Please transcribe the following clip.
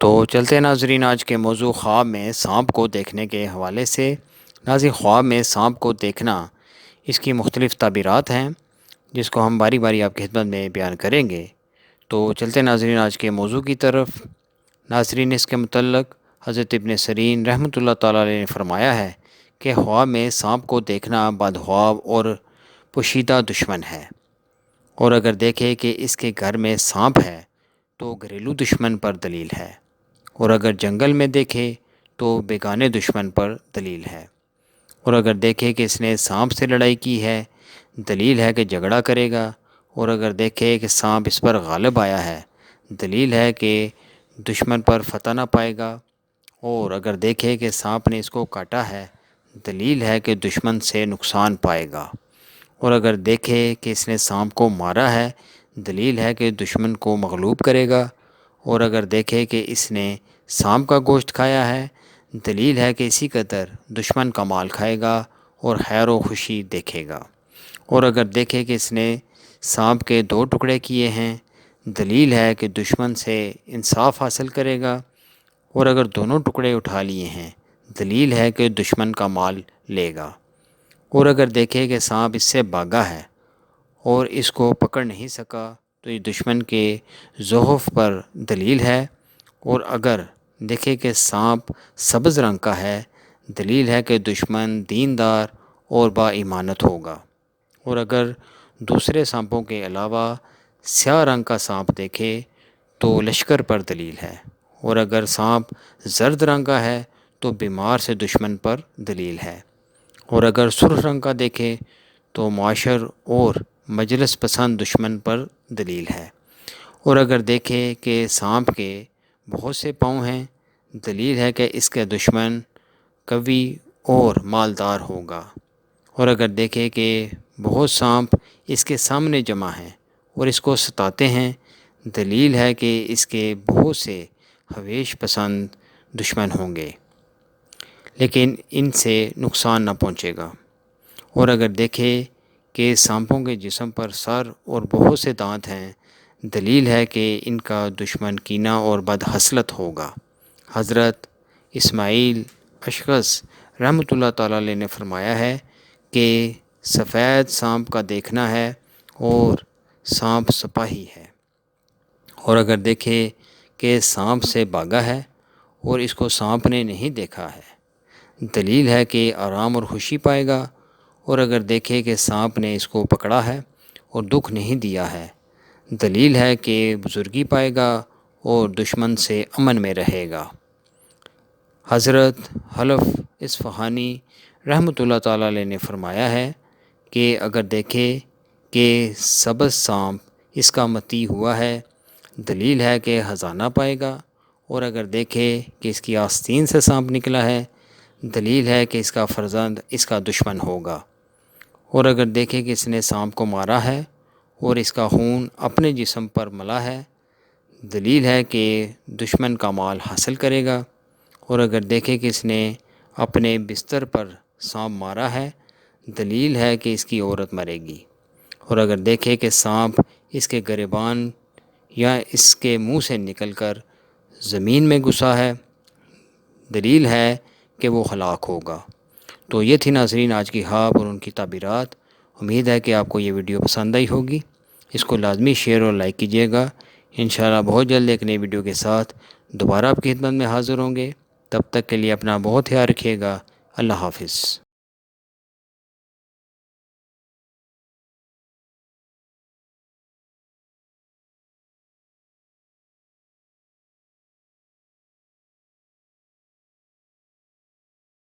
تو چلتے ہیں ناظرین آج کے موضوع خواب میں سانپ کو دیکھنے کے حوالے سے۔ ناظرین خواب میں سانپ کو دیکھنا، اس کی مختلف تعبیرات ہیں جس کو ہم باری باری آپ کی خدمت میں بیان کریں گے۔ تو چلتے ہیں ناظرین آج کے موضوع کی طرف۔ ناظرین اس کے متعلق حضرت ابن سیرین رحمۃ اللہ تعالیٰ علیہ نے فرمایا ہے کہ خواب میں سانپ کو دیکھنا بدخواب اور پوشیدہ دشمن ہے، اور اگر دیکھے کہ اس کے گھر میں سانپ ہے تو گھریلو دشمن پر دلیل ہے، اور اگر جنگل میں دیکھے تو بیگانے دشمن پر دلیل ہے، اور اگر دیکھے کہ اس نے سانپ سے لڑائی کی ہے دلیل ہے کہ جھگڑا کرے گا، اور اگر دیکھے کہ سانپ اس پر غالب آیا ہے دلیل ہے کہ دشمن پر فتح نہ پائے گا، اور اگر دیکھے کہ سانپ نے اس کو کاٹا ہے دلیل ہے کہ دشمن سے نقصان پائے گا، اور اگر دیکھے کہ اس نے سانپ کو مارا ہے دلیل ہے کہ دشمن کو مغلوب کرے گا، اور اگر دیکھے کہ اس نے سانپ کا گوشت کھایا ہے دلیل ہے کہ اسی قدر دشمن کا مال کھائے گا اور خیر و خوشی دیکھے گا، اور اگر دیکھے کہ اس نے سانپ کے 2 ٹکڑے کیے ہیں دلیل ہے کہ دشمن سے انصاف حاصل کرے گا، اور اگر دونوں ٹکڑے اٹھا لیے ہیں دلیل ہے کہ دشمن کا مال لے گا، اور اگر دیکھے کہ سانپ اس سے بھاگا ہے اور اس کو پکڑ نہیں سکا تو یہ دشمن کے ضعف پر دلیل ہے، اور اگر دیکھے کہ سانپ سبز رنگ کا ہے دلیل ہے کہ دشمن دیندار اور با ایمانت ہوگا، اور اگر دوسرے سانپوں کے علاوہ سیاہ رنگ کا سانپ دیکھے تو لشکر پر دلیل ہے، اور اگر سانپ زرد رنگ کا ہے تو بیمار سے دشمن پر دلیل ہے، اور اگر سرخ رنگ کا دیکھے تو معاشر اور مجلس پسند دشمن پر دلیل ہے، اور اگر دیکھے کہ سانپ کے بہت سے پاؤں ہیں دلیل ہے کہ اس کا دشمن قوی اور مالدار ہوگا، اور اگر دیکھے کہ بہت سانپ اس کے سامنے جمع ہیں اور اس کو ستاتے ہیں دلیل ہے کہ اس کے بہت سے حویش پسند دشمن ہوں گے لیکن ان سے نقصان نہ پہنچے گا، اور اگر دیکھے کہ سانپوں کے جسم پر سر اور بہت سے دانت ہیں دلیل ہے کہ ان کا دشمن کینہ اور بدحسلت ہوگا۔ حضرت اسماعیل اشخص رحمۃ اللہ تعالیٰ علیہ نے فرمایا ہے کہ سفید سانپ کا دیکھنا ہے اور سانپ سپاہی ہے، اور اگر دیکھے کہ سانپ سے بھاگا ہے اور اس کو سانپ نے نہیں دیکھا ہے دلیل ہے کہ آرام اور خوشی پائے گا، اور اگر دیکھے کہ سانپ نے اس کو پکڑا ہے اور دکھ نہیں دیا ہے دلیل ہے کہ بزرگی پائے گا اور دشمن سے امن میں رہے گا۔ حضرت حلف اصفہانی رحمۃ اللہ تعالیٰ علیہ نے فرمایا ہے کہ اگر دیکھے کہ سبز سانپ اس کا متی ہوا ہے دلیل ہے کہ خزانہ پائے گا، اور اگر دیکھے کہ اس کی آستین سے سانپ نکلا ہے دلیل ہے کہ اس کا فرزند اس کا دشمن ہوگا، اور اگر دیکھے کہ اس نے سانپ کو مارا ہے اور اس کا خون اپنے جسم پر ملا ہے دلیل ہے کہ دشمن کا مال حاصل کرے گا، اور اگر دیکھے کہ اس نے اپنے بستر پر سانپ مارا ہے دلیل ہے کہ اس کی عورت مرے گی، اور اگر دیکھے کہ سانپ اس کے گریبان یا اس کے منہ سے نکل کر زمین میں گھسا ہے دلیل ہے کہ وہ ہلاک ہوگا۔ تو یہ تھی ناظرین آج کی خواب اور ان کی تعبیرات۔ امید ہے کہ آپ کو یہ ویڈیو پسند آئی ہوگی، اس کو لازمی شیئر اور لائک کیجیے گا۔ انشاءاللہ بہت جلد ایک نئی ویڈیو کے ساتھ دوبارہ آپ کی خدمت میں حاضر ہوں گے، تب تک کے لیے اپنا بہت خیال رکھیے گا۔ اللہ حافظ۔